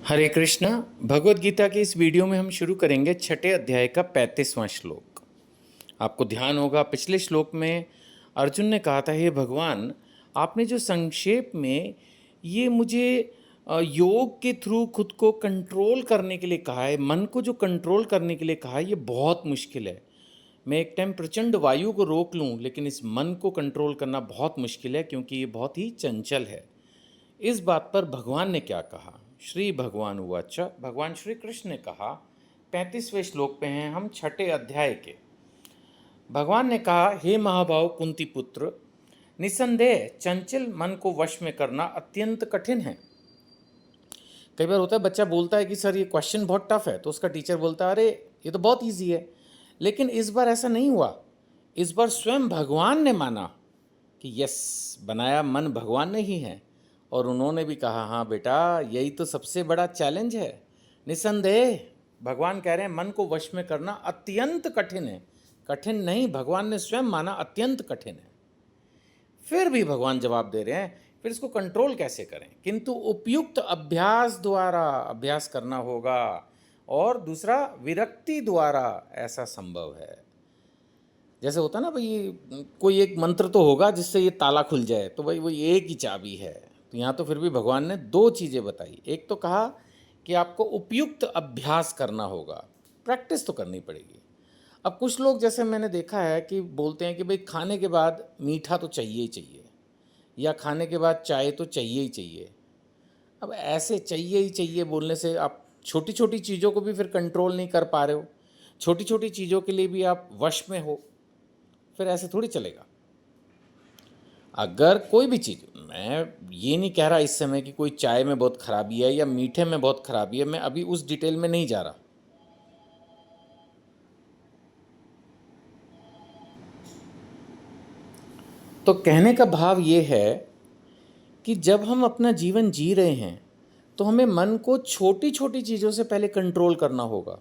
हरे कृष्णा। भगवत गीता के इस वीडियो में हम शुरू करेंगे छठे अध्याय का 35वां श्लोक। आपको ध्यान होगा पिछले श्लोक में अर्जुन ने कहा था, हे भगवान, आपने जो संक्षेप में ये मुझे योग के थ्रू खुद को कंट्रोल करने के लिए कहा है, मन को जो कंट्रोल करने के लिए कहा है, ये बहुत मुश्किल है। मैं एक टाइम प्रचंड वायु को रोक लूं, लेकिन इस मन को कंट्रोल करना बहुत मुश्किल है, क्योंकि ये बहुत ही चंचल है। इस बात पर भगवान ने क्या कहा? श्री भगवान उवाच, भगवान श्री कृष्ण ने कहा, 35वें श्लोक पे हैं हम, छठे अध्याय के। भगवान ने कहा, हे महाभाव कुंती पुत्र, निसंदेह चंचल मन को वश में करना अत्यंत कठिन है। कई बार होता है, बच्चा बोलता है कि सर ये क्वेश्चन बहुत टफ है, तो उसका टीचर बोलता है अरे ये तो बहुत ईजी है। लेकिन इस बार ऐसा नहीं हुआ। इस बार स्वयं भगवान ने माना कि यस, बनाया मन भगवान ने ही है, और उन्होंने भी कहा, हाँ बेटा, यही तो सबसे बड़ा चैलेंज है। निसंदेह भगवान कह रहे हैं मन को वश में करना अत्यंत कठिन है। कठिन नहीं, भगवान ने स्वयं माना अत्यंत कठिन है। फिर भी भगवान जवाब दे रहे हैं, फिर इसको कंट्रोल कैसे करें? किंतु उपयुक्त अभ्यास द्वारा अभ्यास करना होगा, और दूसरा विरक्ति द्वारा ऐसा संभव है। जैसे होता ना भाई, कोई एक मंत्र तो होगा जिससे ये ताला खुल जाए, तो भाई वो एक ही चाबी है। तो यहाँ तो फिर भी भगवान ने दो चीज़ें बताई। एक तो कहा कि आपको उपयुक्त अभ्यास करना होगा, प्रैक्टिस तो करनी पड़ेगी। अब कुछ लोग, जैसे मैंने देखा है, कि बोलते हैं कि भाई खाने के बाद मीठा तो चाहिए ही चाहिए, या खाने के बाद चाय तो चाहिए ही चाहिए। अब ऐसे चाहिए ही चाहिए बोलने से आप छोटी छोटी चीज़ों को भी फिर कंट्रोल नहीं कर पा रहे हो, छोटी छोटी चीज़ों के लिए भी आप वश में हो, फिर ऐसे थोड़ी चलेगा। अगर कोई भी चीज़, मैं ये नहीं कह रहा इस समय कि कोई चाय में बहुत खराबी है या मीठे में बहुत खराबी है, मैं अभी उस डिटेल में नहीं जा रहा। तो कहने का भाव ये है कि जब हम अपना जीवन जी रहे हैं, तो हमें मन को छोटी छोटी चीज़ों से पहले कंट्रोल करना होगा।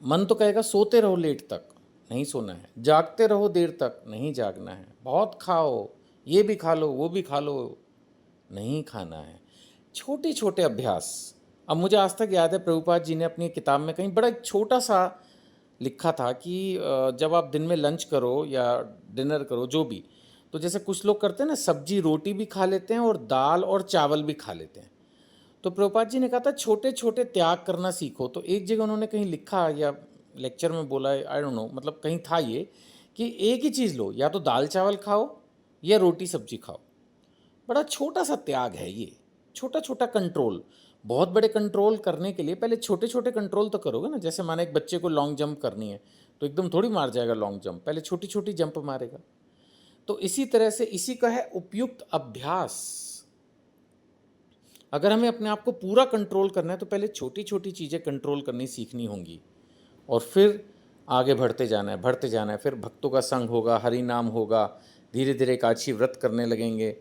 मन तो कहेगा सोते रहो लेट तक, नहीं सोना है, जागते रहो देर तक, नहीं जागना है, बहुत खाओ, ये भी खा लो वो भी खा लो, नहीं खाना है। छोटे छोटे अभ्यास। अब मुझे आज तक याद है, प्रभुपाद जी ने अपनी किताब में कहीं बड़ा एक छोटा सा लिखा था कि जब आप दिन में लंच करो या डिनर करो, जो भी, तो जैसे कुछ लोग करते हैं ना, सब्जी रोटी भी खा लेते हैं और दाल और चावल भी खा लेते हैं। तो प्रभुपाद जी ने कहा था छोटे छोटे त्याग करना सीखो। तो एक जगह उन्होंने कहीं लिखा या लेक्चर में बोला, आई डोंट नो, मतलब कहीं था ये, कि एक ही चीज़ लो, या तो दाल चावल खाओ या रोटी सब्जी खाओ। बड़ा छोटा सा त्याग है ये, छोटा छोटा कंट्रोल। बहुत बड़े कंट्रोल करने के लिए पहले छोटे छोटे कंट्रोल तो करोगे ना। जैसे माना एक बच्चे को लॉन्ग जंप करनी है, तो एकदम थोड़ी मार जाएगा लॉन्ग जंप, पहले छोटी छोटी जंप मारेगा। तो इसी तरह से इसी का है उपयुक्त अभ्यास। अगर हमें अपने आप को पूरा कंट्रोल करना है, तो पहले छोटी छोटी चीज़ें कंट्रोल करनी सीखनी होंगी, और फिर आगे बढ़ते जाना है, बढ़ते जाना है। फिर भक्तों का संग होगा, हरि नाम होगा, धीरे धीरे एकादशी व्रत करने लगेंगे,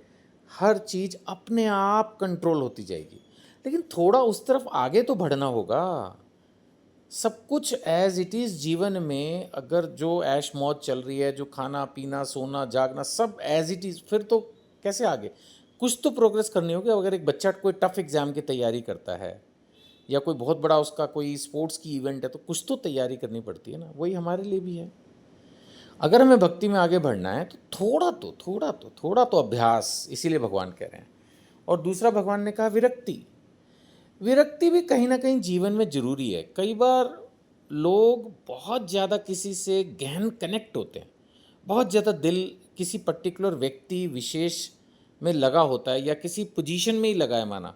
हर चीज़ अपने आप कंट्रोल होती जाएगी। लेकिन थोड़ा उस तरफ आगे तो बढ़ना होगा। सब कुछ एज इट इज़ जीवन में, अगर जो ऐश मौज चल रही है, जो खाना पीना सोना जागना सब एज इट इज़, फिर तो कैसे आगे? कुछ तो प्रोग्रेस करनी होगी। अगर एक बच्चा कोई टफ एग्ज़ाम की तैयारी करता है, या कोई बहुत बड़ा उसका कोई स्पोर्ट्स की इवेंट है, तो कुछ तो तैयारी करनी पड़ती है ना। वही हमारे लिए भी है। अगर हमें भक्ति में आगे बढ़ना है, तो थोड़ा तो अभ्यास, इसीलिए भगवान कह रहे हैं। और दूसरा भगवान ने कहा विरक्ति। विरक्ति भी कहीं ना कहीं जीवन में ज़रूरी है। कई बार लोग बहुत ज़्यादा किसी से गहन कनेक्ट होते हैं, बहुत ज़्यादा दिल किसी पर्टिकुलर व्यक्ति विशेष में लगा होता है, या किसी पोजीशन में ही लगा है, माना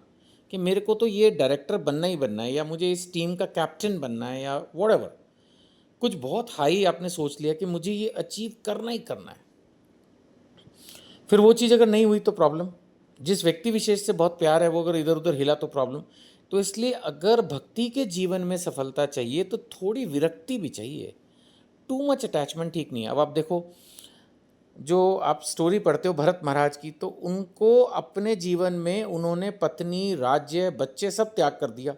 कि मेरे को तो ये डायरेक्टर बनना ही बनना है, या मुझे इस टीम का कैप्टन बनना है, या व्हाटएवर। कुछ बहुत हाई आपने सोच लिया कि मुझे ये अचीव करना ही करना है। फिर वो चीज़ अगर नहीं हुई तो प्रॉब्लम। जिस व्यक्ति विशेष से बहुत प्यार है, वो अगर इधर उधर हिला तो प्रॉब्लम। तो इसलिए अगर भक्ति के जीवन में सफलता चाहिए, तो थोड़ी विरक्ति भी चाहिए। टू मच अटैचमेंट ठीक नहीं है। अब आप देखो, जो आप स्टोरी पढ़ते हो भरत महाराज की, तो उनको अपने जीवन में उन्होंने पत्नी, राज्य, बच्चे सब त्याग कर दिया,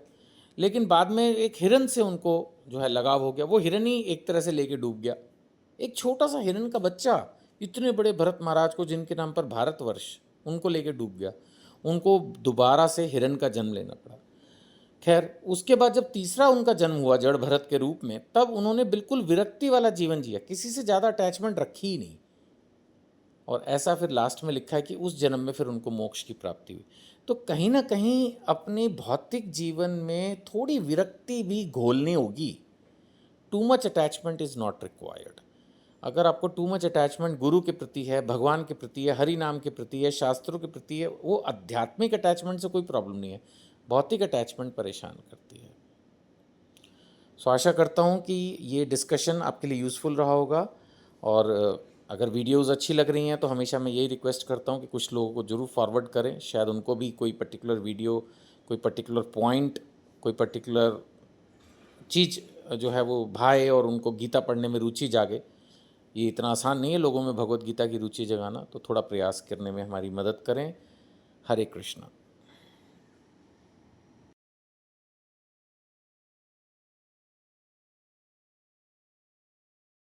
लेकिन बाद में एक हिरन से उनको जो है लगाव हो गया। वो हिरन ही एक तरह से लेके डूब गया। एक छोटा सा हिरन का बच्चा इतने बड़े भरत महाराज को, जिनके नाम पर भारतवर्ष, उनको लेके डूब गया। उनको दोबारा से हिरन का जन्म लेना पड़ा। खैर, उसके बाद जब तीसरा उनका जन्म हुआ जड़ भरत के रूप में, तब उन्होंने बिल्कुल विरक्ति वाला जीवन जिया, किसी से ज़्यादा अटैचमेंट रखी ही नहीं। और ऐसा फिर लास्ट में लिखा है कि उस जन्म में फिर उनको मोक्ष की प्राप्ति हुई। तो कहीं ना कहीं अपने भौतिक जीवन में थोड़ी विरक्ति भी घोलनी होगी। Too much attachment is not required. अगर आपको टू मच अटैचमेंट गुरु के प्रति है, भगवान के प्रति है, हरि नाम के प्रति है, शास्त्रों के प्रति है, वो आध्यात्मिक अटैचमेंट से कोई प्रॉब्लम नहीं है। भौतिक अटैचमेंट परेशान करती है। सो आशा करता हूँ कि ये डिस्कशन आपके लिए यूज़फुल रहा होगा। और अगर वीडियोस अच्छी लग रही हैं तो हमेशा मैं यही रिक्वेस्ट करता हूँ कि कुछ लोगों को ज़रूर फॉरवर्ड करें, शायद उनको भी कोई पर्टिकुलर वीडियो, कोई पर्टिकुलर पॉइंट, कोई पर्टिकुलर चीज़ जो है वो भाए और उनको गीता पढ़ने में रुचि जागे। ये इतना आसान नहीं है लोगों में भगवत गीता की रुचि जगाना, तो थोड़ा प्रयास करने में हमारी मदद करें। हरे कृष्णा।